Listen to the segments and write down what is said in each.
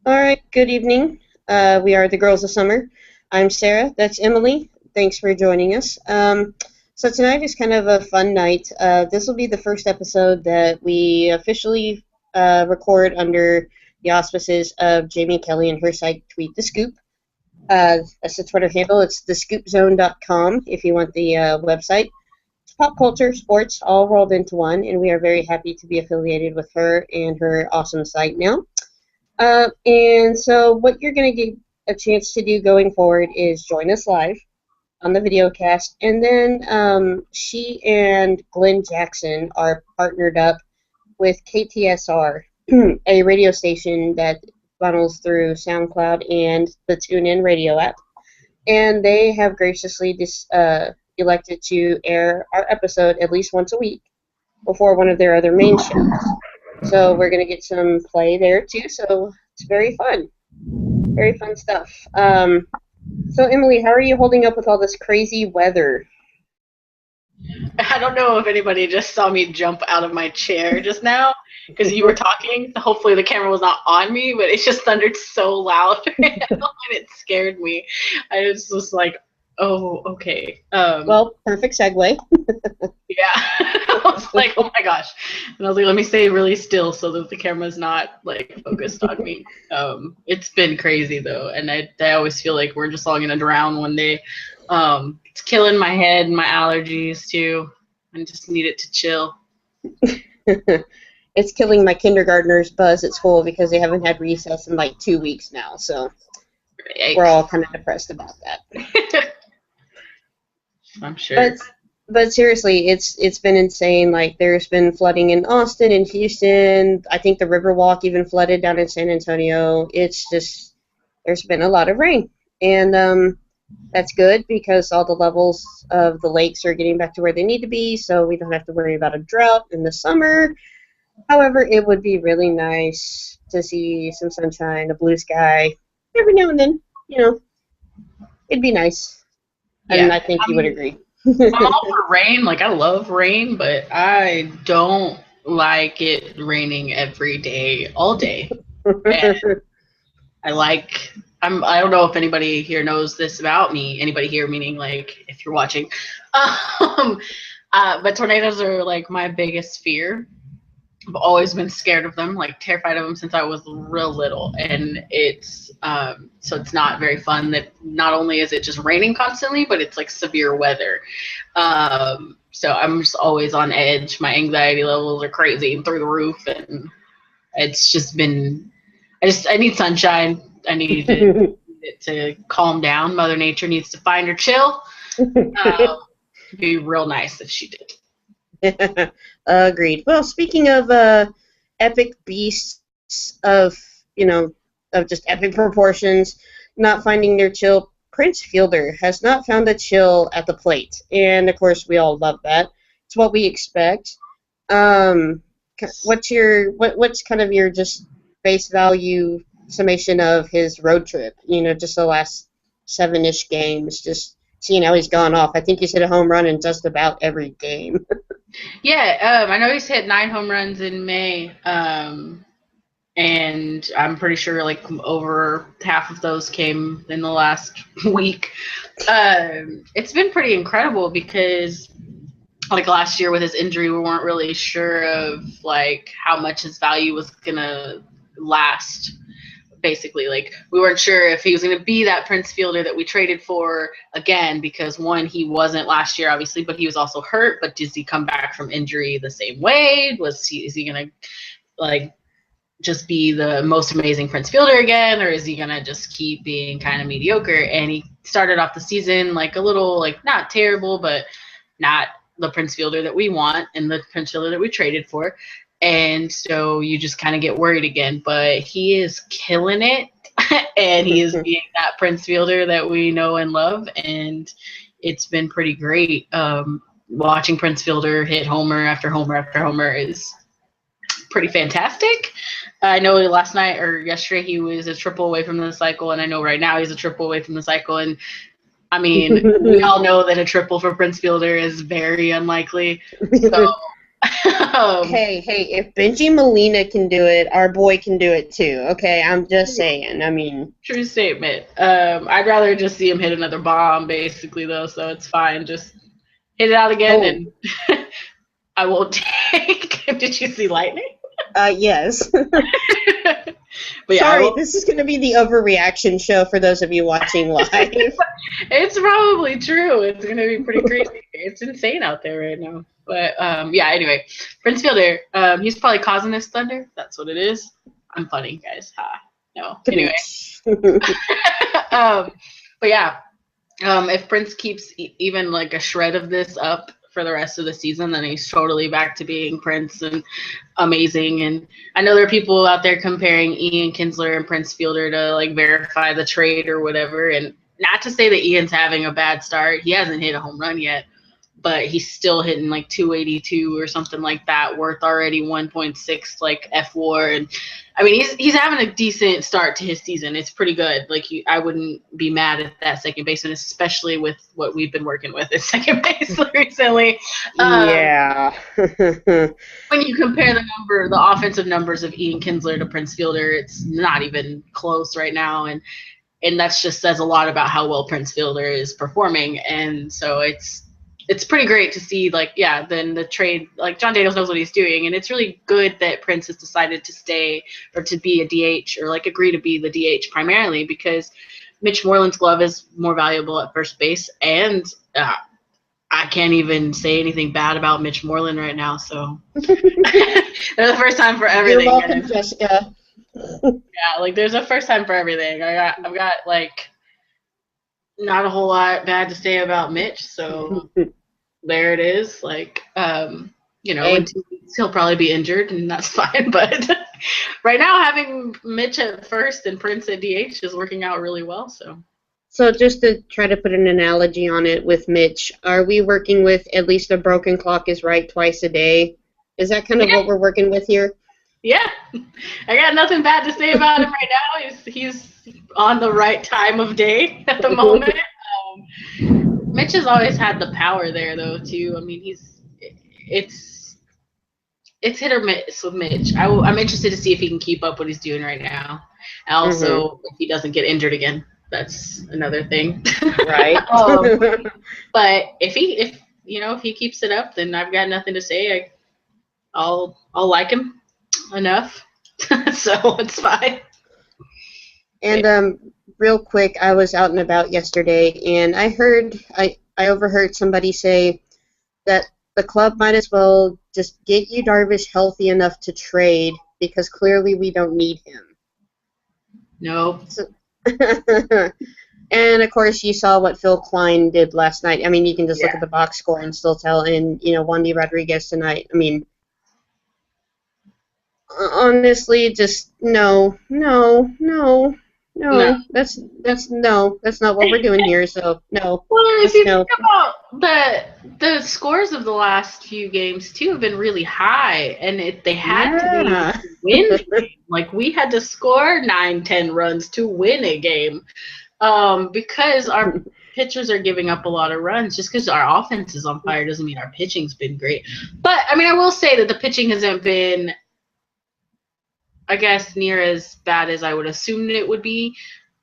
All right, good evening. We are the Girls of Summer. I'm Sarah. That's Emily. Thanks for joining us. So tonight is kind of a fun night. This will be the first episode that we officially record under the auspices of Jamie Kelly and her site Tweet the Scoop. That's the Twitter handle. It's thescoopzone.com if you want the website. It's pop culture, sports, all rolled into one, and we are very happy to be affiliated with her and her awesome site now. And so what you're going to get a chance to do going forward is join us live on the video cast. And then she and Glenn Jackson are partnered up with KTSR, a radio station that funnels through SoundCloud and the TuneIn radio app. And they have graciously elected to air our episode at least once a week before one of their other main shows. So we're going to get some play there, too, so it's very fun. Very fun stuff. So, Emily, how are you holding up with all this crazy weather? I don't know if anybody just saw me jump out of my chair just now because you were talking. Hopefully the camera was not on me, but it just thundered so loud and it scared me. I just was like, oh, okay. Well, perfect segue. Yeah. I was like, oh my gosh. And I was like, let me stay really still so that the camera's not like focused on me. It's been crazy though. And I always feel like we're just all going to drown one day. It's killing my head and my allergies too. I just need it to chill. It's killing my kindergartner's buzz at school because they haven't had recess in like 2 weeks now. So Yikes. We're all kind of depressed about that. I'm sure. But seriously, it's been insane. Like, there's been flooding in Austin and Houston. I think the Riverwalk even flooded down in San Antonio. It's just, there's been a lot of rain. And that's good because all the levels of the lakes are getting back to where they need to be, so we don't have to worry about a drought in the summer. However, it would be really nice to see some sunshine, a blue sky, every now and then. You know, it'd be nice. Yeah. And I think you would agree. I'm all for rain. Like, I love rain, but I don't like it raining every day, all day. And I don't know if anybody here knows this about me. Anybody here, meaning like if you're watching. But tornadoes are like my biggest fear. I've always been scared of them, like terrified of them since I was real little. And it's so it's not very fun that not only is it just raining constantly, but it's like severe weather. So I'm just always on edge. My anxiety levels are crazy and through the roof, and it's just been. I need sunshine. I need it to calm down. Mother Nature needs to find her chill. It'd be real nice if she did. Agreed. Well, speaking of epic beasts of just epic proportions not finding their chill, Prince Fielder has not found a chill at the plate, and of course we all love that. It's what we expect. What's kind of your just face value summation of his road trip? Just the last 7-ish games, just seeing how he's gone off. I think he's hit a home run in just about every game. Yeah, I know he's hit 9 home runs in May, and I'm pretty sure like over half of those came in the last week. It's been pretty incredible because like last year with his injury, we weren't really sure of like how much his value was gonna last. Basically, like we weren't sure if he was going to be that Prince Fielder that we traded for again, because one, he wasn't last year obviously, but he was also hurt. But does he come back from injury the same way? Is he going to like just be the most amazing Prince Fielder again, or is he going to just keep being kind of mediocre? And he started off the season like a little like not terrible, but not the Prince Fielder that we want and the Prince Fielder that we traded for. And so you just kind of get worried again, but he is killing it, and he is being that Prince Fielder that we know and love, and it's been pretty great. Watching Prince Fielder hit homer after homer after homer is pretty fantastic. I know last night or yesterday he was a triple away from the cycle, and I know right now he's a triple away from the cycle, and I mean, we all know that a triple for Prince Fielder is very unlikely, so Hey, if Benji Molina can do it, our boy can do it too. Okay, I'm just saying. I mean, true statement. I'd rather just see him hit another bomb, basically, though. So it's fine. Just hit it out again, and I won't take. Did you see lightning? Yes. But yeah, sorry, this is going to be the overreaction show for those of you watching live. It's probably true. It's going to be pretty crazy. It's insane out there right now. But yeah, anyway, Prince Fielder, he's probably causing this thunder. That's what it is. I'm funny, guys. No. Anyway. But yeah, if Prince keeps even like a shred of this up for the rest of the season, then he's totally back to being Prince and amazing. And I know there are people out there comparing Ian Kinsler and Prince Fielder to like verify the trade or whatever. And not to say that Ian's having a bad start. He hasn't hit a home run yet, but he's still hitting like 282 or something like that, worth already 1.6 like FWAR. And I mean, he's having a decent start to his season. It's pretty good. Like I wouldn't be mad at that second baseman, especially with what we've been working with at second base recently. Yeah. When you compare the offensive numbers of Ian Kinsler to Prince Fielder, it's not even close right now. And that just says a lot about how well Prince Fielder is performing. And so it's pretty great to see, like, yeah, then the trade, like John Daniels knows what he's doing, and it's really good that Prince has decided to stay or to be a DH or like agree to be the DH primarily, because Mitch Moreland's glove is more valuable at first base, and I can't even say anything bad about Mitch Moreland right now. So there's a first time for everything. You're welcome, Jessica. Yeah, like there's a first time for everything. I've got like not a whole lot bad to say about Mitch, so there it is. Like, you know, in 2 weeks he'll probably be injured, and that's fine. But right now, having Mitch at first and Prince at DH is working out really well. So just to try to put an analogy on it with Mitch, are we working with at least a broken clock is right twice a day? Is that kind of what we're working with here? Yeah, I got nothing bad to say about him right now. He's on the right time of day at the moment. Mitch has always had the power there, though, too. I mean, it's hit or miss with Mitch. I'm interested to see if he can keep up what he's doing right now. And also, if he doesn't get injured again, that's another thing. Right. But if he keeps it up, then I've got nothing to say. I'll like him enough, so it's fine. And real quick, I was out and about yesterday, and I overheard somebody say that the club might as well just get Yu Darvish healthy enough to trade, because clearly we don't need him. No. So, and of course, you saw what Phil Klein did last night. I mean, you can just look at the box score and still tell. And Wandy Rodriguez tonight. I mean, honestly, just no. That's not what we're doing here. So no. Well, if you think about the scores of the last few games too, have been really high, and they had to win the game. Like we had to score 9-10 runs to win a game, because our pitchers are giving up a lot of runs. Just because our offense is on fire doesn't mean our pitching's been great. But I mean, I will say that the pitching hasn't been, I guess, near as bad as I would assume it would be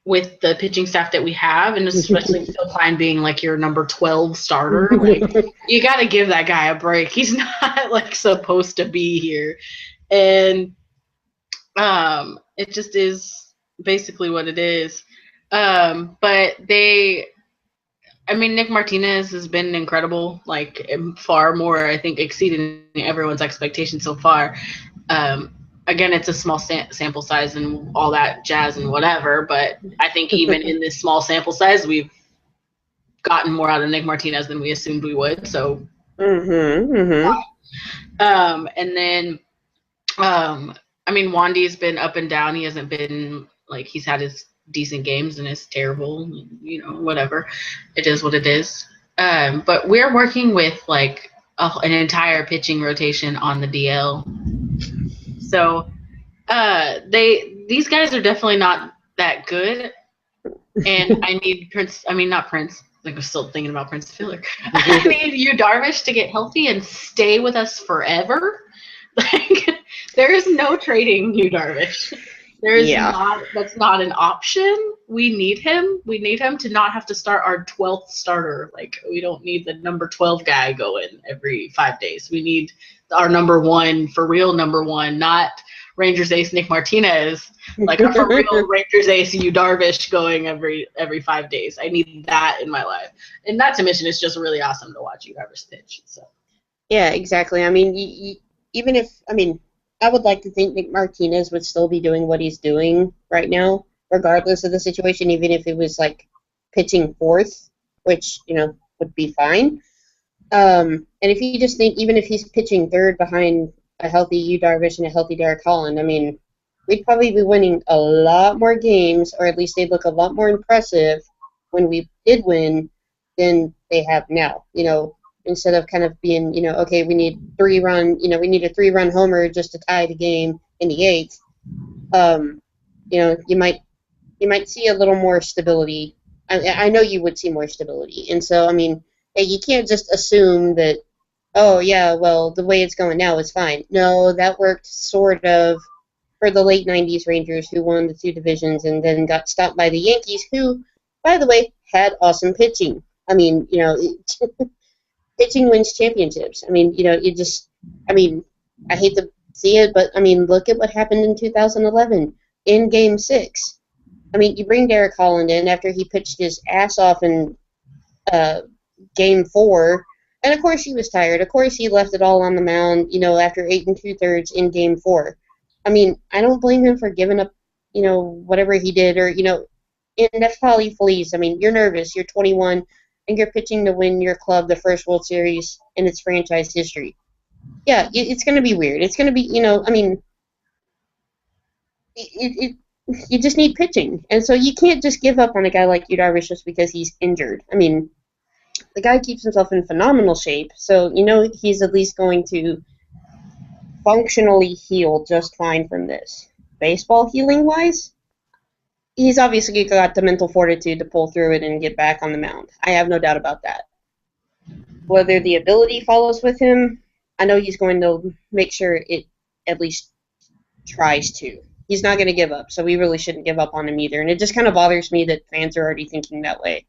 with the pitching staff that we have, and especially Phil Klein being like your number 12 starter. Like, you got to give that guy a break. He's not like supposed to be here. And it just is basically what it is. But Nick Martinez has been incredible, like far more, I think, exceeding everyone's expectations so far. Again, it's a small sample size and all that jazz and whatever, but I think even in this small sample size, we've gotten more out of Nick Martinez than we assumed we would. So, and then, Wandy's been up and down. He hasn't been like, he's had his decent games and it's terrible, whatever. It is what it is. But we're working with like an entire pitching rotation on the DL. So these guys are definitely not that good, and I need not Prince. Like, I'm still thinking about Prince Fielder. I need Yu Darvish to get healthy and stay with us forever. Like, there is no trading Yu Darvish. There is Yeah. not. That's not an option. We need him. We need him to not have to start our 12th starter. Like, we don't need the number 12 guy going every 5 days. We need our number one, for real number one, not Rangers ace Nick Martinez, like a for real Rangers ace Yu Darvish going every 5 days. I need that in my life. And not to mention, it's just really awesome to watch Yu Darvish pitch. So. Yeah, exactly. I mean, even if, I mean, I would like to think Nick Martinez would still be doing what he's doing right now, regardless of the situation, even if it was like pitching fourth, which, would be fine. And if you just think, even if he's pitching third behind a healthy Yu Darvish and a healthy Derek Holland, I mean, we'd probably be winning a lot more games, or at least they'd look a lot more impressive when we did win than they have now. Instead of kind of being, okay, we need we need a 3-run homer just to tie the game in the eighth. You might see a little more stability. I know you would see more stability, and so I mean, hey, you can't just assume that. Oh yeah, well the way it's going now is fine. No, that worked sort of for the late '90s Rangers, who won the 2 divisions and then got stopped by the Yankees, who, by the way, had awesome pitching. I mean, pitching wins championships. I mean, I hate to see it, but I mean, look at what happened in 2011 in Game 6. I mean, you bring Derek Holland in after he pitched his ass off in Game 4, and of course he was tired. Of course he left it all on the mound, after 8 2/3 in Game 4. I mean, I don't blame him for giving up, whatever he did, or, and that's how he flees. I mean, you're nervous, you're 21, and you're pitching to win your club the first World Series in its franchise history. Yeah, it's going to be weird. It's going to be, I mean, you just need pitching. And so you can't just give up on a guy like Yu Darvish just because he's injured. I mean, the guy keeps himself in phenomenal shape, so he's at least going to functionally heal just fine from this. Baseball healing-wise, he's obviously got the mental fortitude to pull through it and get back on the mound. I have no doubt about that. Whether the ability follows with him, I know he's going to make sure it at least tries to. He's not going to give up, so we really shouldn't give up on him either. And it just kind of bothers me that fans are already thinking that way.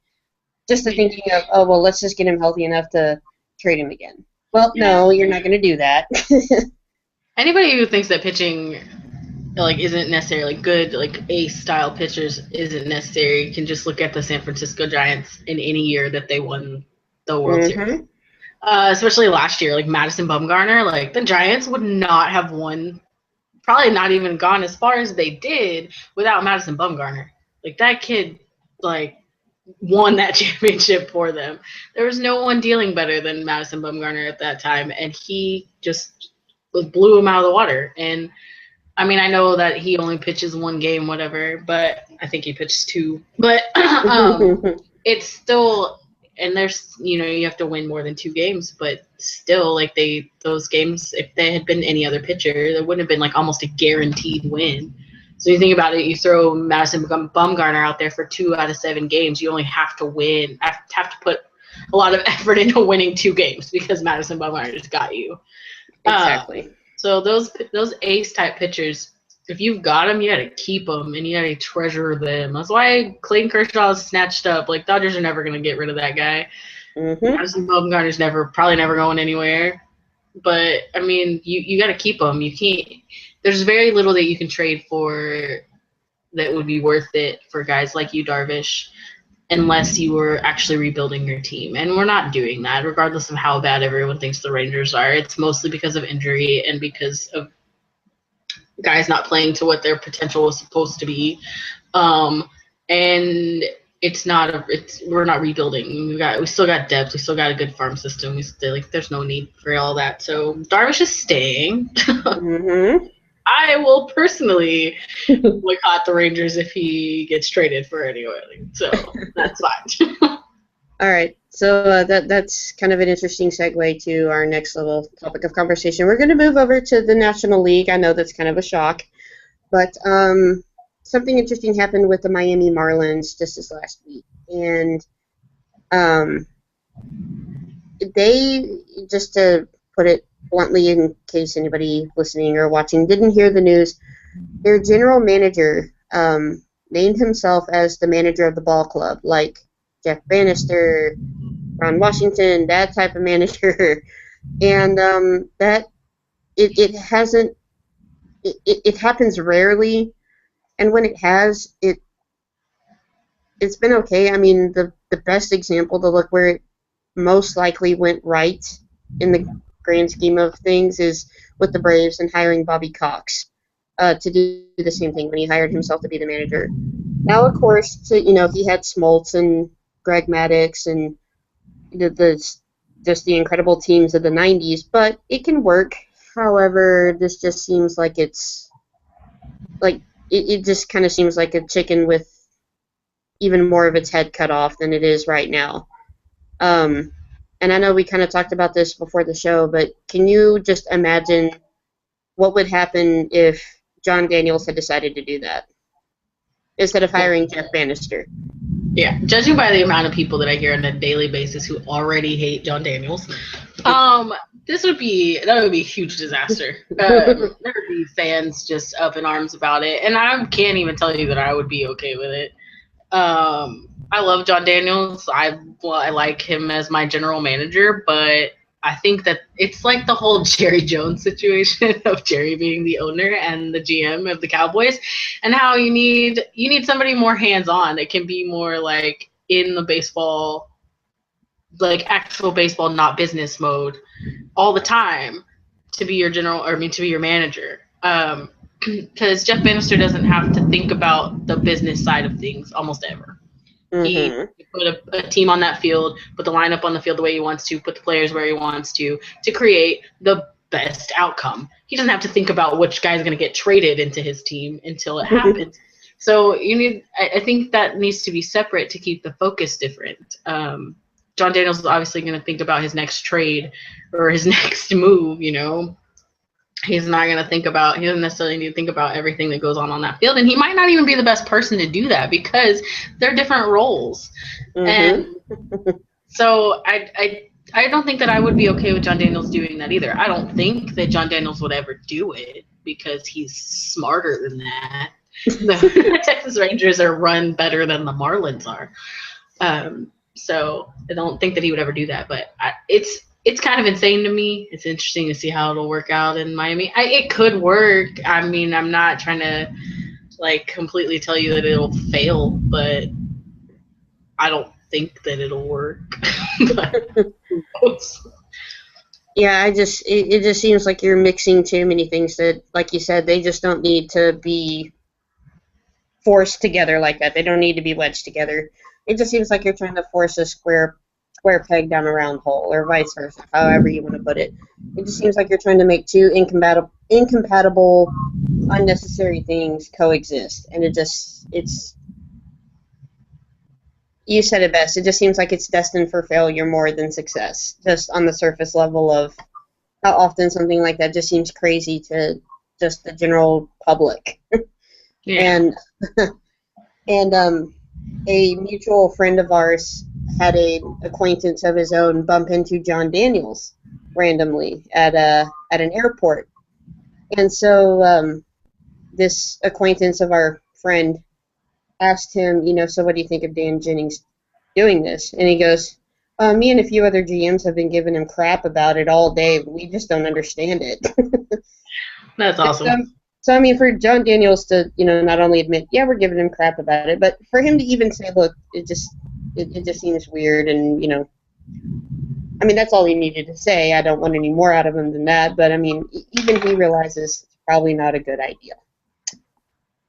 Just the thinking of, oh, well, let's just get him healthy enough to trade him again. Well, no, you're not going to do that. Anybody who thinks that pitching isn't necessarily good, like ace style pitchers isn't necessary, can just look at the San Francisco Giants in any year that they won the World Series. Especially last year, like Madison Bumgarner, like the Giants would not have won, probably not even gone as far as they did without Madison Bumgarner. Like that kid, won that championship for them. There was no one dealing better than Madison Bumgarner at that time, and he just blew him out of the water. And I mean, I know that he only pitches 1 game, whatever, but I think he pitches 2. But it's still, and there's, you have to win more than 2 games, but still, those games, if they had been any other pitcher, there wouldn't have been almost a guaranteed win. So you think about it, you throw Madison Bumgarner out there for 2 out of 7 games, you only have to win, have to put a lot of effort into winning 2 games because Madison Bumgarner just got you. Exactly. So those ace type pitchers, if you've got them, you got to keep them and you got to treasure them. That's why Clayton Kershaw is snatched up. Dodgers are never going to get rid of that guy. Madison Bumgarner's probably never going anywhere. But I mean, you got to keep them. You can't. There's very little that you can trade for that would be worth it for guys like Yu Darvish, unless you were actually rebuilding your team. And we're not doing that, regardless of how bad everyone thinks the Rangers are. It's mostly because of injury and because of guys not playing to what their potential was supposed to be. And we're not rebuilding. We still got depth. We still got a good farm system. There's no need for all that. So Darvish is staying. I will personally boycott the Rangers if he gets traded for anywhere. So that's fine. All right. So that's kind of an interesting segue to our next little topic of conversation. We're going to move over to the National League. I know that's kind of a shock, but something interesting happened with the Miami Marlins just this last week, and they, just to put it bluntly, in case anybody listening or watching didn't hear the news, their general manager named himself as the manager of the ball club, like Jeff Bannister, Ron Washington, that type of manager. And that it hasn't it happens rarely, and when it has, it's been okay. I mean, the best example to look where it most likely went right in the grand scheme of things is with the Braves and hiring Bobby Cox to do the same thing when he hired himself to be the manager. Now, of course, he had Smoltz and Greg Maddux and just the incredible teams of the 90s, but it can work. However, this just seems like it's like it just kind of seems like a chicken with even more of its head cut off than it is right now. And I know we kind of talked about this before the show, but can you just imagine what would happen if John Daniels had decided to do that instead of hiring Jeff Bannister? Yeah, judging by the amount of people that I hear on a daily basis who already hate John Daniels, that would be a huge disaster. There would be fans just up in arms about it, and I can't even tell you that I would be okay with it. I love John Daniels. I like him as my general manager, but I think that it's like the whole Jerry Jones situation of Jerry being the owner and the GM of the Cowboys, and how you need somebody more hands-on that can be more like in the baseball, like actual baseball, not business mode all the time to be your to be your manager. Because Jeff Bannister doesn't have to think about the business side of things almost ever. He put a team on that field, put the lineup on the field the way he wants to, put the players where he wants to create the best outcome. He doesn't have to think about which guy's going to get traded into his team until it happens. So I think that needs to be separate to keep the focus different. John Daniels is obviously going to think about his next trade or his next move, He's not going to he doesn't necessarily need to think about everything that goes on that field. And he might not even be the best person to do that because they're different roles. And so I don't think that I would be okay with John Daniels doing that either. I don't think that John Daniels would ever do it because he's smarter than that. The Texas Rangers are run better than the Marlins are. So I don't think that he would ever do that. But it's kind of insane to me. It's interesting to see how it'll work out in Miami. It could work. I mean, I'm not trying to completely tell you that it'll fail, but I don't think that it'll work. Yeah, it just seems like you're mixing too many things that, like you said, they just don't need to be forced together like that. They don't need to be wedged together. It just seems like you're trying to force a square peg down a round hole, or vice versa, however you want to put it. It just seems like you're trying to make two incompatible, unnecessary things coexist, and you said it best. It just seems like it's destined for failure more than success, just on the surface level of how often something like that just seems crazy to just the general public. Yeah. And a mutual friend of ours had an acquaintance of his own bump into John Daniels randomly at an airport. And so this acquaintance of our friend asked him, so what do you think of Dan Jennings doing this? And he goes, me and a few other GMs have been giving him crap about it all day. We just don't understand it. That's awesome. So, I mean, for John Daniels to, not only admit, yeah, we're giving him crap about it, but for him to even say, look, it just seems weird, and, I mean, that's all he needed to say. I don't want any more out of him than that, but, I mean, even he realizes it's probably not a good idea.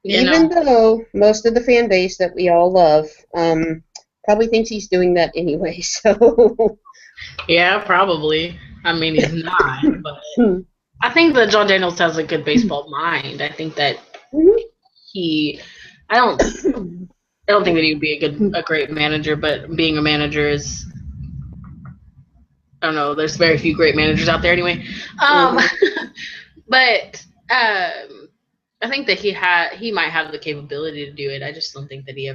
Even though most of the fan base that we all love probably thinks he's doing that anyway, so... Yeah, probably. I mean, he's not, but... I think that John Daniels has a good baseball mind. I think that I don't think that he would be a great manager, but being a manager is, I don't know, there's very few great managers out there anyway. But I think that he might have the capability to do it. I just don't think that he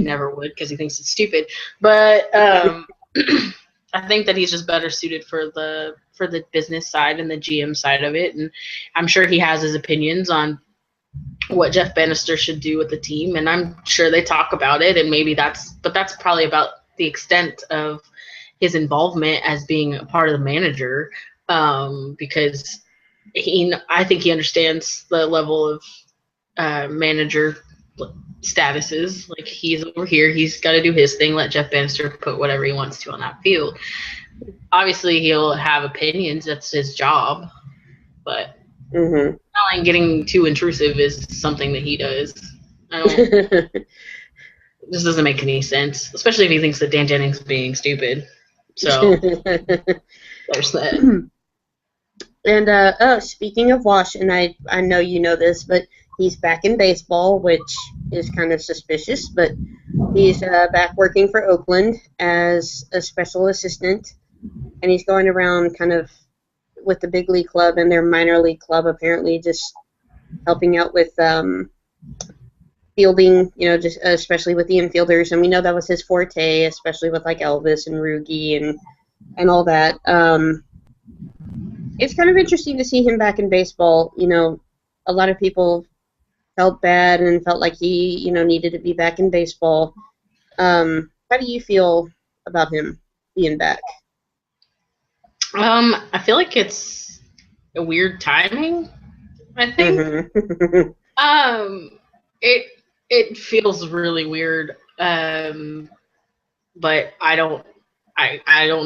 never would because he thinks it's stupid. But I think that he's just better suited for for the business side and the GM side of it, and I'm sure he has his opinions on what Jeff Bannister should do with the team, and I'm sure they talk about it, and maybe that's probably about the extent of his involvement as being a part of the manager, because I think he understands the level of manager statuses. Like, he's over here, he's got to do his thing, let Jeff Bannister put whatever he wants to on that field. Obviously, he'll have opinions, that's his job, but not getting too intrusive is something that he does. This doesn't make any sense, especially if he thinks that Dan Jennings is being stupid. So there's that. And speaking of Washington, I know you know this, but he's back in baseball, which is kind of suspicious. But he's back working for Oakland as a special assistant, and he's going around kind of with the big league club and their minor league club, apparently just helping out with fielding, just especially with the infielders. And we know that was his forte, especially with like Elvis and Rugi and all that. It's kind of interesting to see him back in baseball. A lot of people felt bad and felt like he, needed to be back in baseball. How do you feel about him being back? I feel like it's a weird timing, I think. It feels really weird. But I don't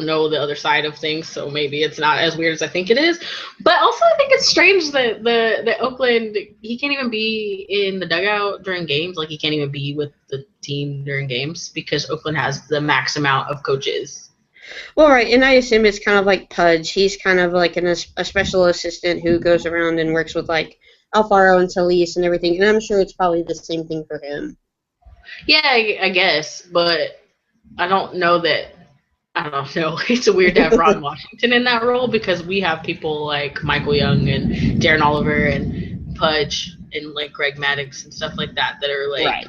know the other side of things, so maybe it's not as weird as I think it is. But also, I think it's strange that the Oakland, he can't even be in the dugout during games. Like, he can't even be with the team during games because Oakland has the max amount of coaches. Well, right, and I assume it's kind of like Pudge. He's kind of like a special assistant who goes around and works with like Alfaro and Solis and everything, and I'm sure it's probably the same thing for him. Yeah, I guess, but I don't know that. I don't know. It's weird to have Ron Washington in that role because we have people like Michael Young and Darren Oliver and Pudge and like Greg Maddux and stuff like that are like,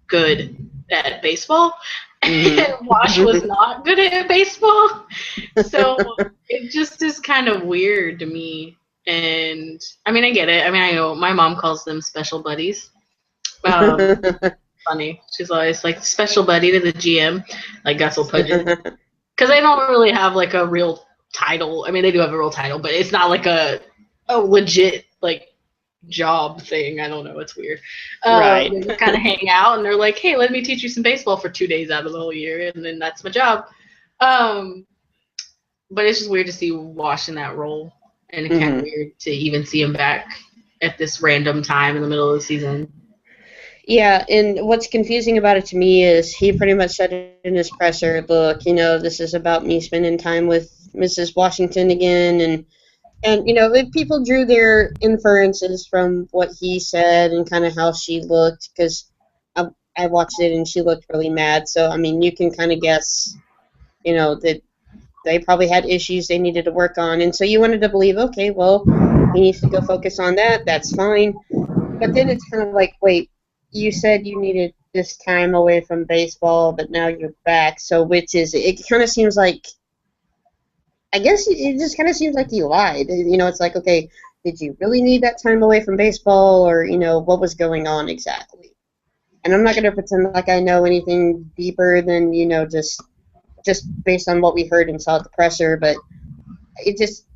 good at baseball. And Wash was not good at baseball. So it just is kind of weird to me. And I mean, I get it. I mean, I know my mom calls them special buddies. Funny. She's always like special buddy to the GM, like Gussel Pudge, because they don't really have like a real title. I mean, they do have a real title, but it's not like a legit like job thing. I don't know. It's weird. Right. They kind of hang out and they're like, hey, let me teach you some baseball for 2 days out of the whole year, and then that's my job. But it's just weird to see Wash in that role, and it's kind of weird to even see him back at this random time in the middle of the season. Yeah, and what's confusing about it to me is he pretty much said it in his presser, look, this is about me spending time with Mrs. Washington again, and people drew their inferences from what he said and kind of how she looked, because I watched it and she looked really mad, so, I mean, you can kind of guess, that they probably had issues they needed to work on, and so you wanted to believe, okay, well, he needs to go focus on that, that's fine, but then it's kind of like, wait, you said you needed this time away from baseball, but now you're back. So which is it? It kind of seems like, I guess it just kind of seems like you lied. It's like, okay, did you really need that time away from baseball, or what was going on exactly? And I'm not going to pretend like I know anything deeper than just based on what we heard and saw at the presser. But it just,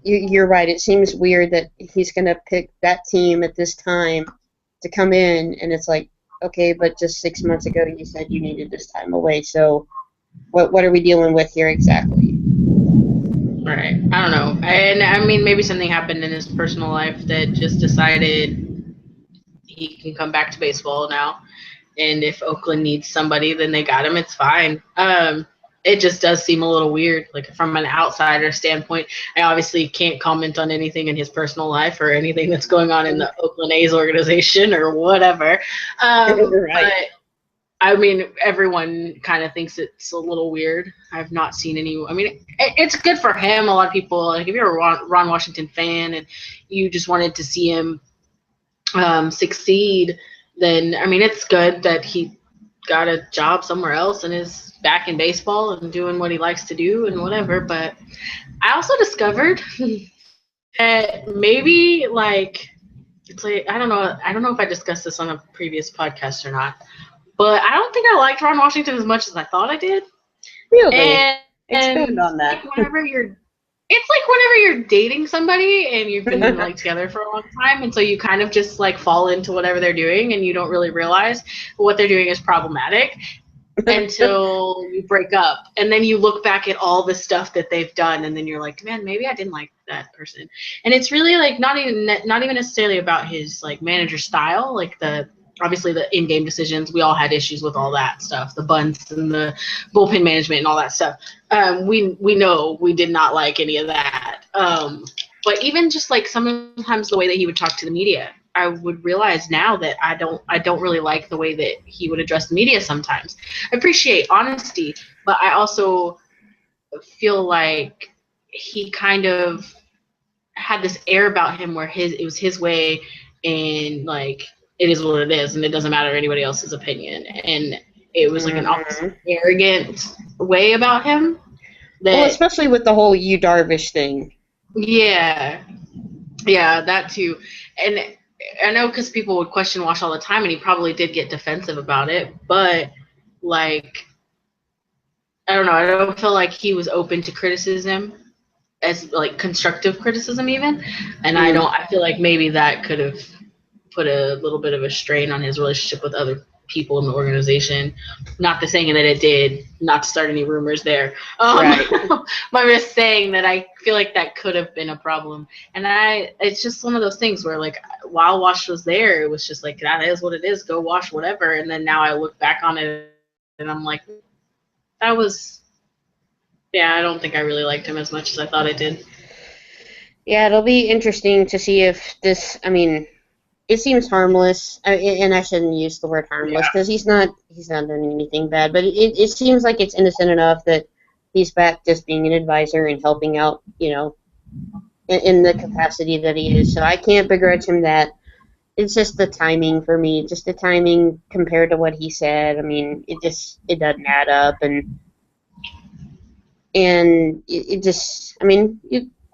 you're right. It seems weird that he's going to pick that team at this time to come in, and it's like, okay, but just 6 months ago you said you needed this time away, so what are we dealing with here exactly? Right. I don't know. And I mean, maybe something happened in his personal life that just decided he can come back to baseball now, and if Oakland needs somebody, then they got him. It's fine. It just does seem a little weird, like from an outsider standpoint. I obviously can't comment on anything in his personal life or anything that's going on in the Oakland A's organization or whatever. Right. But I mean, everyone kind of thinks it's a little weird. I've not seen any. I mean, it's good for him. A lot of people, like if you're a Ron Washington fan and you just wanted to see him succeed, then I mean, it's good that he got a job somewhere else and is back in baseball and doing what he likes to do and whatever. But I also discovered that maybe like it's like I don't know if I discussed this on a previous podcast or not, but I don't think I liked Ron Washington as much as I thought I did. Really? And Expand on that. like it's like whenever you're dating somebody and you've been like together for a long time, and so you kind of just like fall into whatever they're doing and you don't really realize what they're doing is problematic until you break up, and then you look back at all the stuff that they've done, and then you're like, man, maybe I didn't like that person. And it's really like not even necessarily about his like manager style, like the obviously the in-game decisions. We all had issues with all that stuff, the bunts and the bullpen management and all that stuff. We know we did not like any of that. But even just like sometimes the way that he would talk to the media, I would realize now that I don't really like the way that he would address the media sometimes. I appreciate honesty, but I also feel like he kind of had this air about him where it was his way, and like it is what it is and it doesn't matter anybody else's opinion. And it was like an almost arrogant way about him. Well, especially with the whole Yu Darvish thing. Yeah, that too. And I know because people would question Wash all the time, and he probably did get defensive about it. But like, I don't know. I don't feel like he was open to criticism, as like constructive criticism even. And I feel like maybe that could have put a little bit of a strain on his relationship with other people in the organization. Not to saying that it did, not to start any rumors there. Right. But I'm just saying that I feel like that could have been a problem. And it's just one of those things where like while Wash was there, it was just like, that is what it is, go Wash, whatever. And then now I look back on it and I'm like, that was, yeah, I don't think I really liked him as much as I thought I did. Yeah, it'll be interesting to see if this, I mean, it seems harmless, and I shouldn't use the word harmless because he's not doing anything bad, but it seems like it's innocent enough that he's back just being an advisor and helping out, you know, in the capacity that he is. So I can't begrudge him that. It's just the timing for me, just the timing compared to what he said. I mean, it doesn't add up, and it just, I mean,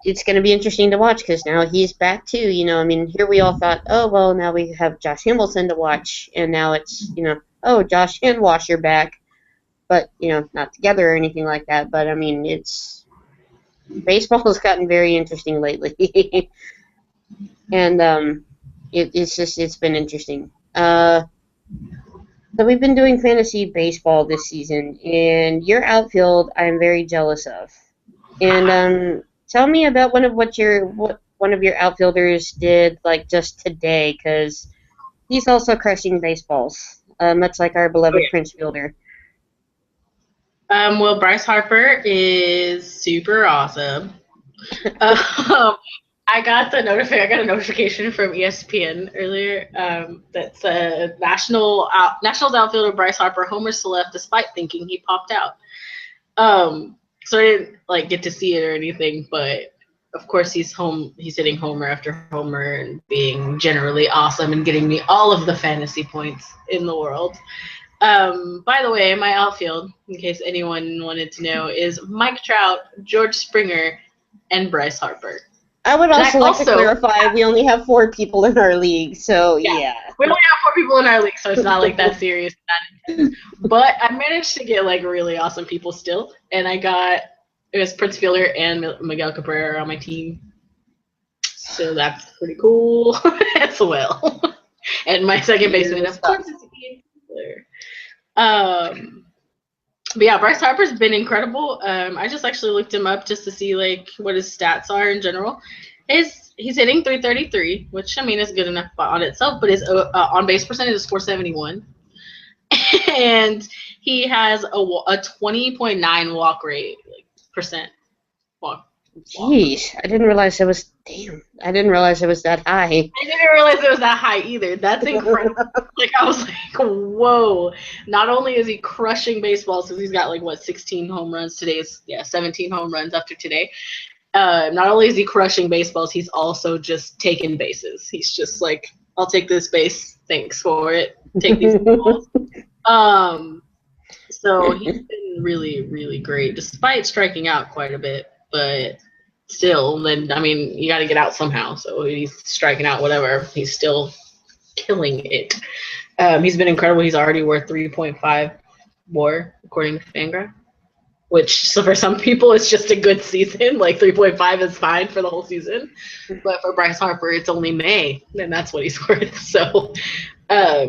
it's going to be interesting to watch because now he's back too. You know, I mean, here we all thought, oh, well, now we have Josh Hamilton to watch, and now it's, you know, oh, Josh and Wash are back, but, you know, not together or anything like that. But, I mean, baseball has gotten very interesting lately. And it's been interesting. So we've been doing fantasy baseball this season, and your outfield I'm very jealous of. And tell me about one of your outfielders did like just today, because he's also crushing baseballs, much like our beloved Prince Fielder. Well, Bryce Harper is super awesome. I got a notification from ESPN earlier that said Nationals outfielder Bryce Harper homers to left despite thinking he popped out. So I didn't like get to see it or anything, but of course he's hitting homer after homer and being generally awesome and getting me all of the fantasy points in the world. By the way, my outfield, in case anyone wanted to know, is Mike Trout, George Springer, and Bryce Harper. I would also like to clarify, we only have 4 people in our league, so yeah. We only have 4 people in our league, so it's not like that serious. But I managed to get like really awesome people still, and it was Prince Fielder and Miguel Cabrera on my team. So that's pretty cool as well. And my second baseman, of course, is Ian Fielder. But yeah, Bryce Harper's been incredible. I just actually looked him up just to see like what his stats are in general. He's hitting .333, which I mean is good enough on itself, but his on base percentage is .471, and he has a 20.9 walk rate, like percent walk. Jeez, I didn't realize it was that high. I didn't realize it was that high either. That's incredible. Like I was like, whoa. Not only is he crushing baseballs because he's got like 16 home runs. 17 home runs after today. Not only is he crushing baseballs, he's also just taking bases. He's just like, I'll take this base. Thanks for it. Take these balls. So he's been really, really great, despite striking out quite a bit. But still, then I mean, you got to get out somehow. So he's striking out, whatever. He's still killing it. He's been incredible. He's already worth 3.5 WAR according to Fangraph, which so for some people it's just a good season. Like 3.5 is fine for the whole season, but for Bryce Harper it's only May, and that's what he's worth. So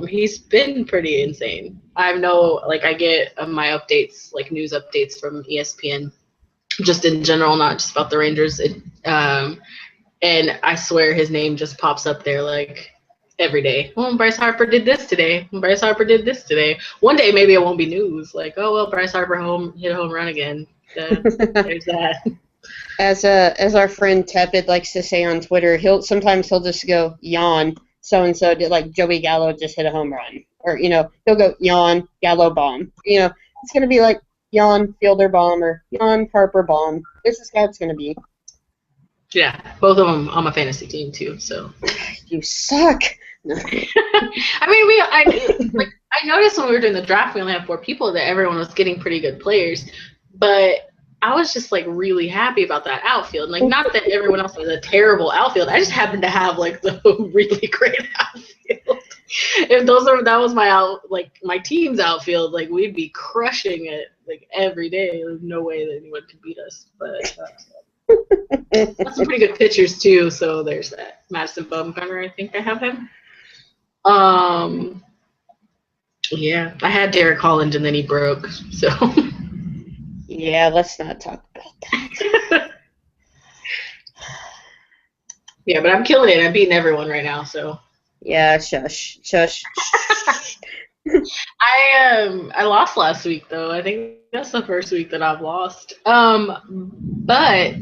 he's been pretty insane. I know, like I get my updates, like news updates from ESPN, just in general, not just about the Rangers. And I swear his name just pops up there like every day. Well, Bryce Harper did this today. Bryce Harper did this today. One day maybe it won't be news. Like, oh well, Bryce Harper hit a home run again. There's that. As our friend Tepid likes to say on Twitter, he'll just go yawn. So and so did, like Joey Gallo just hit a home run, or he'll go yawn Gallo bomb. It's gonna be like yawn Fielder bomb or yawn Harper bomb. This is how it's gonna be. Yeah, both of them on my fantasy team too. So you suck. No. I mean, I noticed when we were doing the draft, we only had 4 people, that everyone was getting pretty good players, but I was just like really happy about that outfield. Like, not that everyone else has a terrible outfield. I just happened to have like the really great outfield. If that was my team's outfield, like we'd be crushing it like every day. There's no way that anyone could beat us. But that's some pretty good pitchers too. So there's that. Madison Bumgarner, I think I have him. Yeah, I had Derek Holland and then he broke. So. Yeah, let's not talk about that. Yeah, but I'm killing it. I'm beating everyone right now, so. Yeah, shush. I lost last week though. I think that's the first week that I've lost. But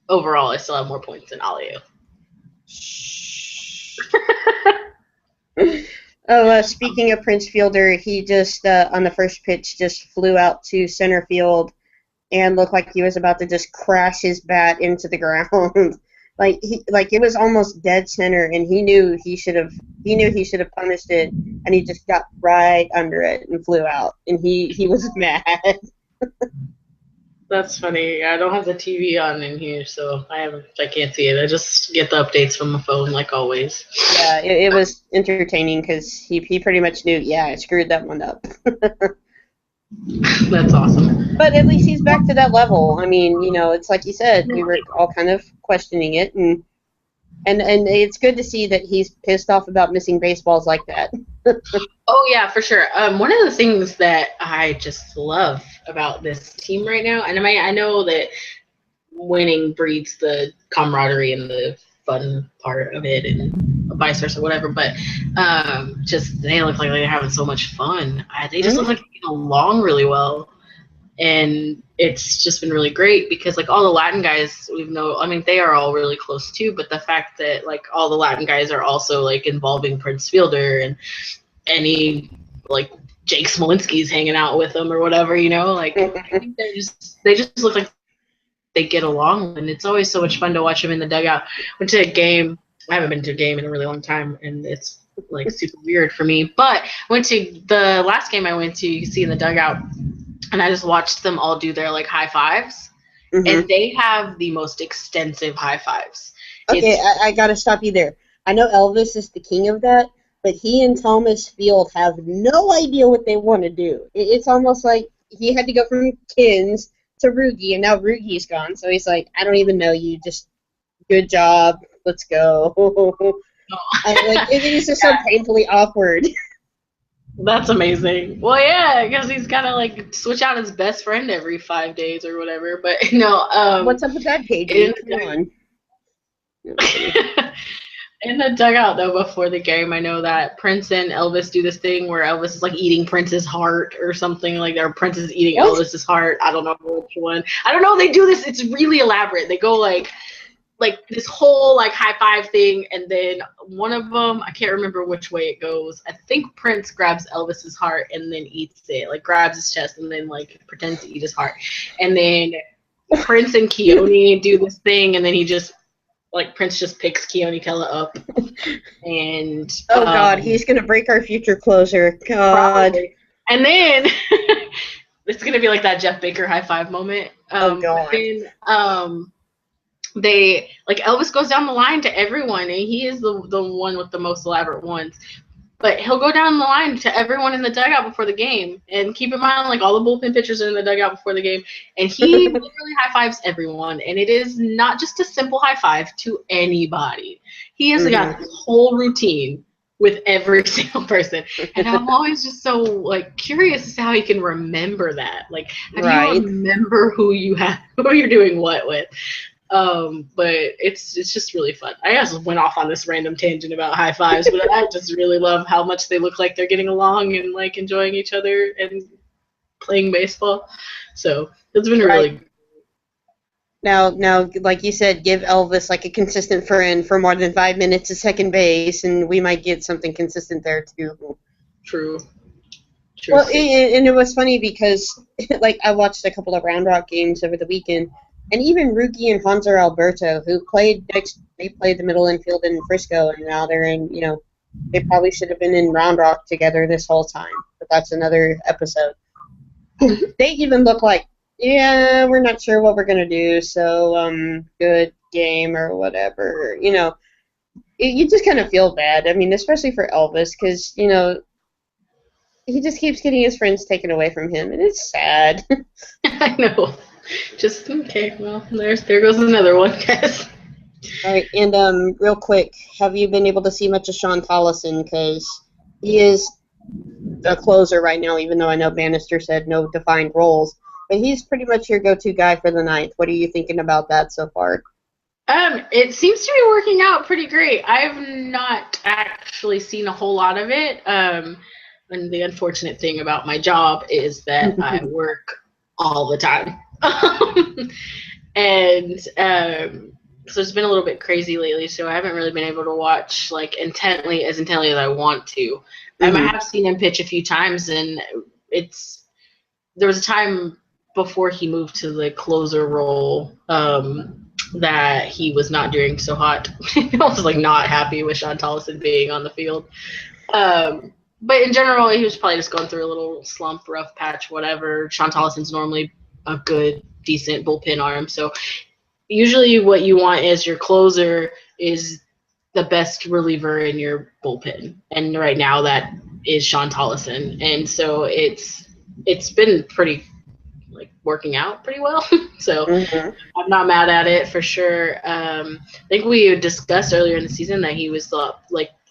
overall, I still have more points than all of you. Oh, speaking of Prince Fielder, he just on the first pitch just flew out to center field and looked like he was about to just crash his bat into the ground. like it was almost dead center, and he knew he should have punished it, and he just got right under it and flew out, and he was mad. That's funny. I don't have the TV on in here, so I can't see it. I just get the updates from my phone, like always. Yeah, it was entertaining because he pretty much knew. Yeah, I screwed that one up. That's awesome. But at least he's back to that level. I mean, it's like you said, we were all kind of questioning it, and it's good to see that he's pissed off about missing baseballs like that. Oh yeah, for sure. One of the things that I just love about this team right now, and I know that winning breeds the camaraderie and the fun part of it, and vice versa, whatever. But just they look like they're having so much fun. They just look like they get along really well, and it's just been really great because like all the Latin guys they are all really close too. But the fact that like all the Latin guys are also like involving Prince Fielder and any like Jake Smolinski's hanging out with them or whatever, like I think they just look like they get along, and it's always so much fun to watch them in the dugout. Went to a game. I haven't been to a game in a really long time, and it's like super weird for me. But went to the last game I went to, you can see in the dugout, and I just watched them all do their like high fives, and they have the most extensive high fives. Okay, I gotta stop you there. I know Elvis is the king of that, but he and Thomas Field have no idea what they want to do. It's almost like he had to go from Kins to Rugi, and now Rugi's gone, so he's like, I don't even know you, just good job, let's go. It is just so painfully awkward. That's amazing. Well, yeah, because he's gotta like switch out his best friend every 5 days or whatever. But no, what's up with that, KJ? Come on. In the dugout though, before the game, I know that Prince and Elvis do this thing where Elvis is like eating Prince's heart or something, like their Prince is eating Elvis's heart. I don't know which one. I don't know. They do this. It's really elaborate. They go like this whole like high five thing, and then one of them, I can't remember which way it goes. I think Prince grabs Elvis's heart and then eats it, like grabs his chest and then like pretends to eat his heart, and then Prince and Keone do this thing, and then he just like Prince just picks Keone Kella up, and oh God, he's gonna break our future closer. God, probably. And then it's gonna be like that Jeff Baker high five moment. Oh God. But then they like Elvis goes down the line to everyone, and he is the one with the most elaborate ones. But he'll go down the line to everyone in the dugout before the game. And keep in mind, like, all the bullpen pitchers are in the dugout before the game. And he literally high-fives everyone. And it is not just a simple high-five to anybody. He has got this whole routine with every single person. And I'm always just so, like, curious as to how he can remember that. Like, how do you remember who you're doing what with? But it's just really fun. I just went off on this random tangent about high fives, but I just really love how much they look like they're getting along and like enjoying each other and playing baseball. So it's been really good. Now, like you said, give Elvis like a consistent friend for more than 5 minutes at second base, and we might get something consistent there too. True. Well, and it was funny because like I watched a couple of Round Rock games over the weekend. And even Rookie and Hanser Alberto, who they played the middle infield in Frisco, and now they're in, they probably should have been in Round Rock together this whole time. But that's another episode. They even look like, yeah, we're not sure what we're going to do, so good game or whatever. You just kind of feel bad. I mean, especially for Elvis, because, he just keeps getting his friends taken away from him, and it's sad. I know. Just okay. Well, there goes another one, guys. All right, and real quick, have you been able to see much of Sean Tollison? Because he is a closer right now, even though I know Bannister said no defined roles. But he's pretty much your go-to guy for the ninth. What are you thinking about that so far? It seems to be working out pretty great. I've not actually seen a whole lot of it. And the unfortunate thing about my job is that I work all the time. And so it's been a little bit crazy lately, so I haven't really been able to watch like intently as I want to. I have seen him pitch a few times, and there was a time before he moved to the closer role that he was not doing so hot. I was like not happy with Sean Tollison being on the field. But in general, he was probably just going through a little slump, rough patch, whatever. Sean Tollison's normally a good, decent bullpen arm. So usually what you want as your closer is the best reliever in your bullpen. And right now that is Sean Tollison. And so it's been pretty like working out pretty well. So I'm not mad at it for sure. I think we discussed earlier in the season that he was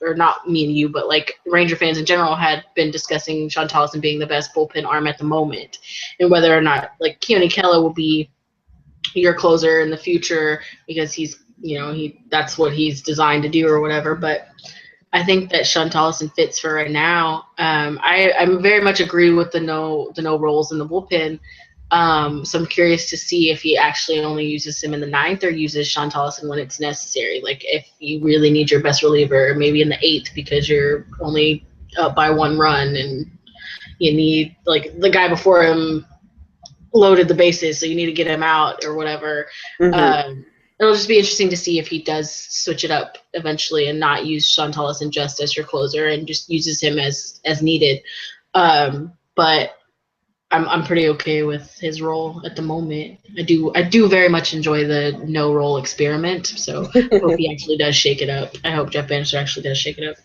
or not me and you, but like Ranger fans in general had been discussing Sean Tollison being the best bullpen arm at the moment, and whether or not like Keone Kella will be your closer in the future because he's that's what he's designed to do or whatever. But I think that Sean Tollison fits for right now. I very much agree with the no roles in the bullpen. So I'm curious to see if he actually only uses him in the ninth or uses Sean Tollison when it's necessary. Like if you really need your best reliever, maybe in the eighth because you're only up by 1 run and you need like the guy before him loaded the bases, so you need to get him out or whatever. It'll just be interesting to see if he does switch it up eventually and not use Sean Tollison just as your closer and just uses him as needed. But I'm pretty okay with his role at the moment. I do very much enjoy the no role experiment. So I hope he actually does shake it up. I hope Jeff Bannister actually does shake it up.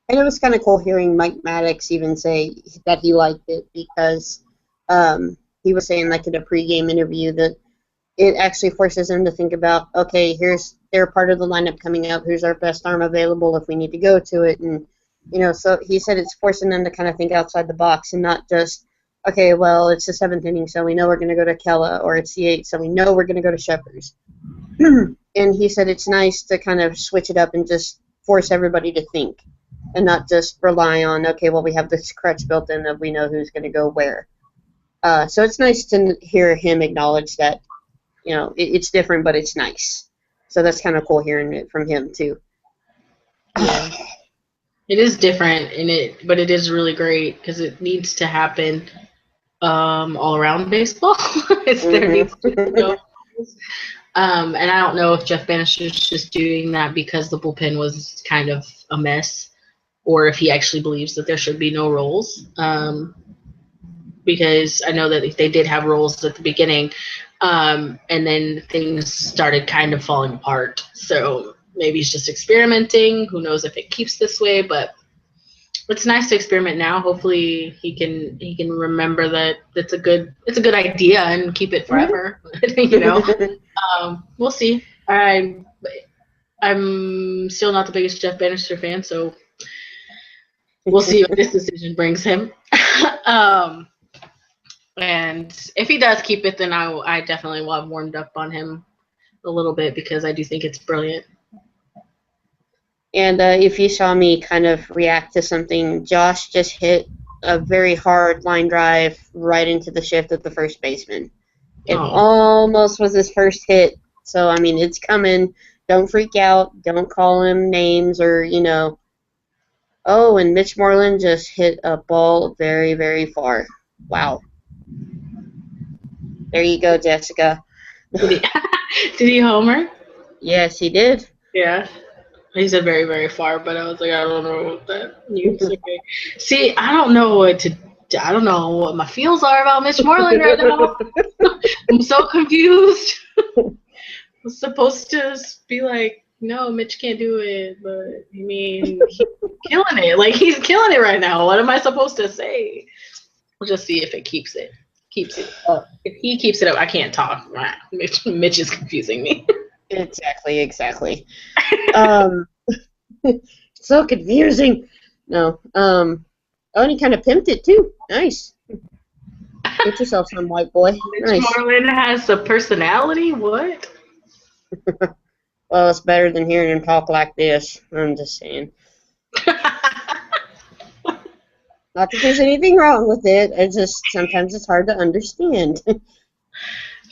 And it was kind of cool hearing Mike Maddox even say that he liked it because he was saying like in a pregame interview that it actually forces him to think about, okay, they're part of the lineup coming up. Who's our best arm available if we need to go to it? And, so he said it's forcing them to kind of think outside the box and not just, okay, well, it's the 7th inning, so we know we're going to go to Kella, or it's the 8th, so we know we're going to go to Shepherd's. And he said it's nice to kind of switch it up and just force everybody to think and not just rely on, okay, well, we have this crutch built in that we know who's going to go where. So it's nice to hear him acknowledge that, it's different, but it's nice. So that's kind of cool hearing it from him, too. Yeah. It is different, but it is really great because it needs to happen all around baseball. There needs to be And I don't know if Jeff Bannister's just doing that because the bullpen was kind of a mess, or if he actually believes that there should be no roles. Because I know that they did have roles at the beginning, and then things started kind of falling apart. So maybe he's just experimenting. Who knows if it keeps this way, but it's nice to experiment now. Hopefully he can remember that it's a good idea and keep it forever. We'll see. I'm still not the biggest Jeff Bannister fan, so we'll see what this decision brings him. And if he does keep it, then I definitely will have warmed up on him a little bit because I do think it's brilliant. And if you saw me kind of react to something, Josh just hit a very hard line drive right into the shift of the first baseman. It almost was his first hit. So, I mean, it's coming. Don't freak out. Don't call him names or, Oh, and Mitch Moreland just hit a ball very, very far. Wow. There you go, Jessica. Did he homer? Yes, he did. Yeah. He said very, very far, but I was like, I don't know what that means. Okay. See, I don't know what my feels are about Mitch Moreland right now. I'm so confused. I'm supposed to be like, no, Mitch can't do it, but I mean, he's killing it. Like, he's killing it right now. What am I supposed to say? We'll just see if it keeps it. If he keeps it up, I can't talk. Mitch is confusing me. Exactly. So confusing. No. Oh, and he kind of pimped it too. Nice. Get yourself some, white boy. Mitch Moreland has a personality? What? Well, it's better than hearing him talk like this. I'm just saying. Not that there's anything wrong with it. It's just sometimes it's hard to understand.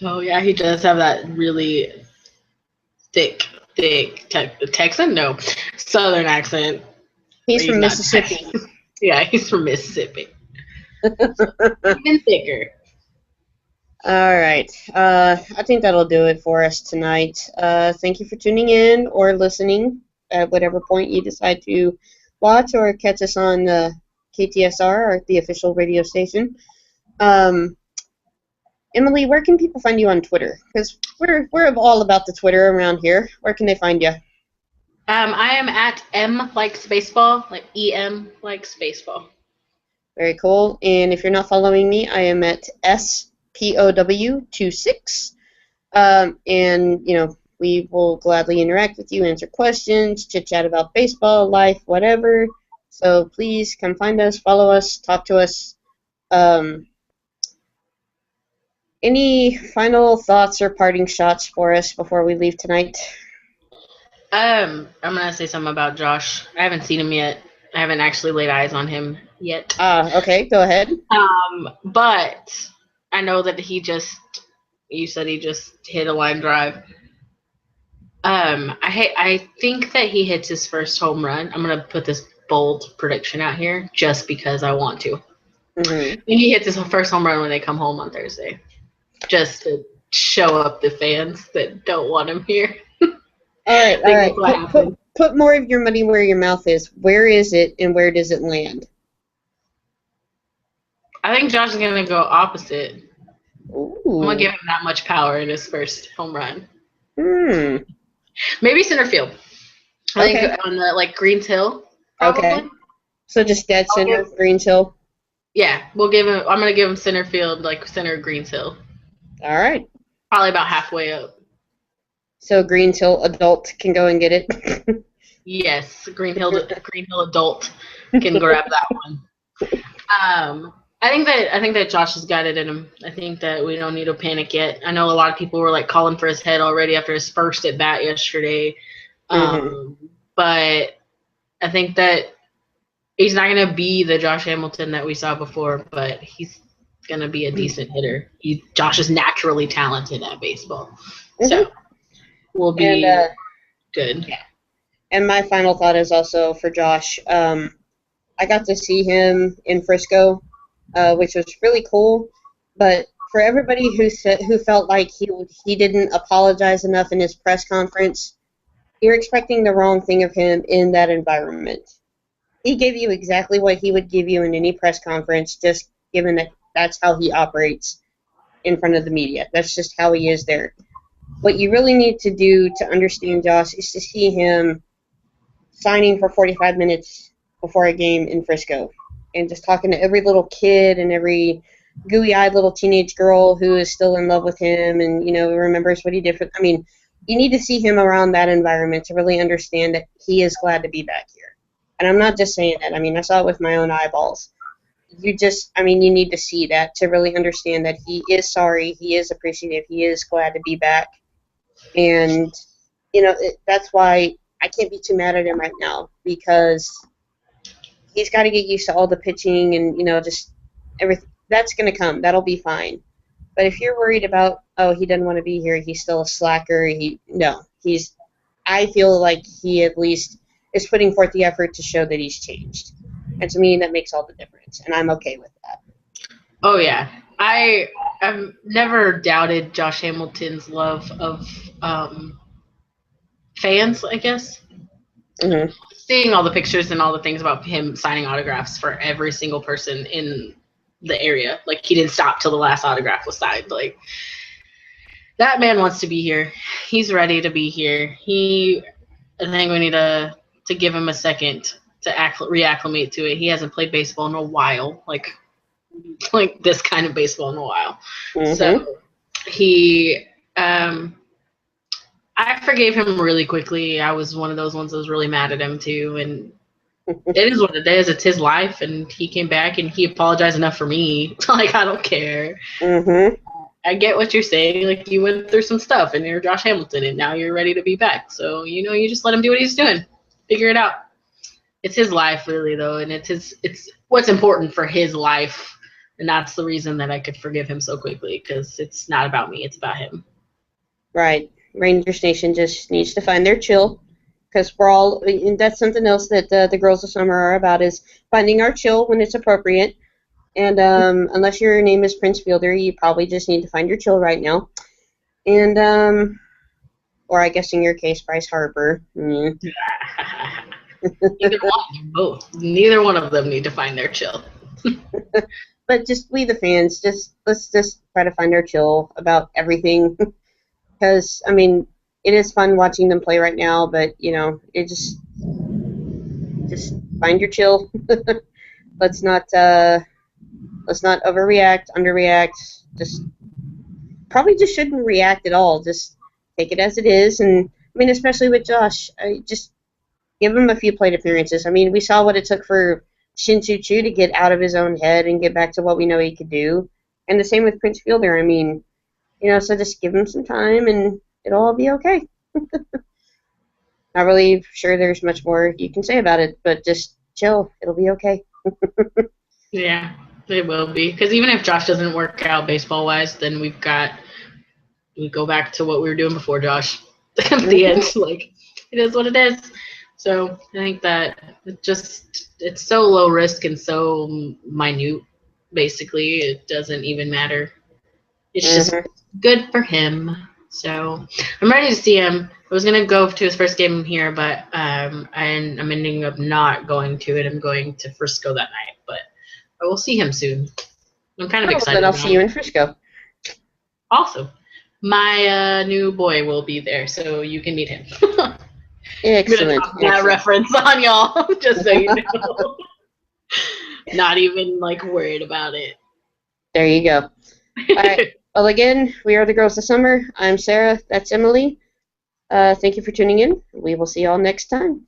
Oh, yeah, he does have that really thick Texan? No, Southern accent. He's from Mississippi. Yeah, he's from Mississippi. Even thicker. All right. I think that'll do it for us tonight. Thank you for tuning in or listening at whatever point you decide to watch or catch us on KTSR, or the official radio station. Emily, where can people find you on Twitter? Because we're all about the Twitter around here. Where can they find you? I am at M likes baseball, like EM likes baseball. Very cool. And if you're not following me, I am at SPOW26. And, we will gladly interact with you, answer questions, chit-chat about baseball, life, whatever. So please come find us, follow us, talk to us. Any final thoughts or parting shots for us before we leave tonight? I'm gonna say something about Josh. I haven't seen him yet. I haven't actually laid eyes on him yet. Okay, go ahead. But I know that you said he just hit a line drive. I think that he hits his first home run. I'm gonna put this bold prediction out here just because I want to. Mm-hmm. And he hits his first home run when they come home on Thursday, just to show up the fans that don't want him here. All right. Put more of your money where your mouth is. Where is it, and where does it land? I think Josh is going to go opposite. Ooh. I'm going to give him that much power in his first home run. Maybe center field. I think on the, Greens Hill, probably. Okay. So just dead center, Greens Hill? Yeah, I'm going to give him center field, center Greens Hill. All right. Probably about halfway up. So Greens Hill adult can go and get it? Yes, Green Hill adult can grab that one. I think that Josh has got it in him. I think that we don't need to panic yet. I know a lot of people were calling for his head already after his first at bat yesterday. But I think that he's not going to be the Josh Hamilton that we saw before, but he's going to be a decent hitter. Josh is naturally talented at baseball. So we'll be good. Yeah. And my final thought is also for Josh. I got to see him in Frisco, which was really cool. But for everybody who felt like he didn't apologize enough in his press conference, you're expecting the wrong thing of him in that environment. He gave you exactly what he would give you in any press conference, just given that that's how he operates in front of the media. That's just how he is there. What you really need to do to understand Josh is to see him signing for 45 minutes before a game in Frisco and just talking to every little kid and every gooey-eyed little teenage girl who is still in love with him and, remembers what he did for. I mean, you need to see him around that environment to really understand that he is glad to be back here. And I'm not just saying that. I mean, I saw it with my own eyeballs. You need to see that to really understand that he is sorry, he is appreciative, he is glad to be back. And, that's why I can't be too mad at him right now, because he's got to get used to all the pitching and, just everything. That's going to come. That'll be fine. But if you're worried about, he doesn't want to be here, he's still a slacker, I feel like he at least is putting forth the effort to show that he's changed. And to me, that makes all the difference, and I'm okay with that. Oh, yeah. I've never doubted Josh Hamilton's love of fans, I guess. Mm-hmm. Seeing all the pictures and all the things about him signing autographs for every single person in the area. Like, he didn't stop till the last autograph was signed. Like, that man wants to be here. He's ready to be here. I think we need to give him a second to reacclimate to it. He hasn't played baseball in a while, like this kind of baseball in a while. Mm-hmm. So I forgave him really quickly. I was one of those ones that was really mad at him too, and it is what it is. It's his life, and he came back and he apologized enough for me. Like, I don't care. Mm-hmm. I get what you're saying. Like, you went through some stuff, and you're Josh Hamilton, and now you're ready to be back. So, you just let him do what he's doing. Figure it out. It's his life, really, though, and it's what's important for his life, and that's the reason that I could forgive him so quickly, because it's not about me. It's about him. Right. Rangers Nation just needs to find their chill, because that's something else that the Girls of Summer are about, is finding our chill when it's appropriate. And unless your name is Prince Fielder, you probably just need to find your chill right now. And, or I guess in your case, Bryce Harper. Mm. Either one, both. Neither one of them need to find their chill. But just we, the fans, let's just try to find our chill about everything. Because, it is fun watching them play right now, but, it just find your chill. Let's not overreact, underreact. Probably just shouldn't react at all. Just take it as it is. And, especially with Josh, just give him a few plate appearances. We saw what it took for Shin-Soo Choo to get out of his own head and get back to what we know he could do. And the same with Prince Fielder. So just give him some time and it'll all be okay. Not really sure there's much more you can say about it, but just chill. It'll be okay. Yeah, it will be. Because even if Josh doesn't work out baseball-wise, then we go back to what we were doing before Josh. At the end, it is what it is. So I think that it's so low risk and so minute, basically. It doesn't even matter. It's just good for him. So I'm ready to see him. I was going to go to his first game here, but I'm ending up not going to it. I'm going to Frisco that night, but I will see him soon. I'm kind of excited. Then I'll see you in Frisco. Also, my new boy will be there, so you can meet him. Excellent. I'm gonna that reference on y'all, just so you know. Not even worried about it. There you go. All right. Well, again, we are the Girls of Summer. I'm Sarah. That's Emily. Thank you for tuning in. We will see y'all next time.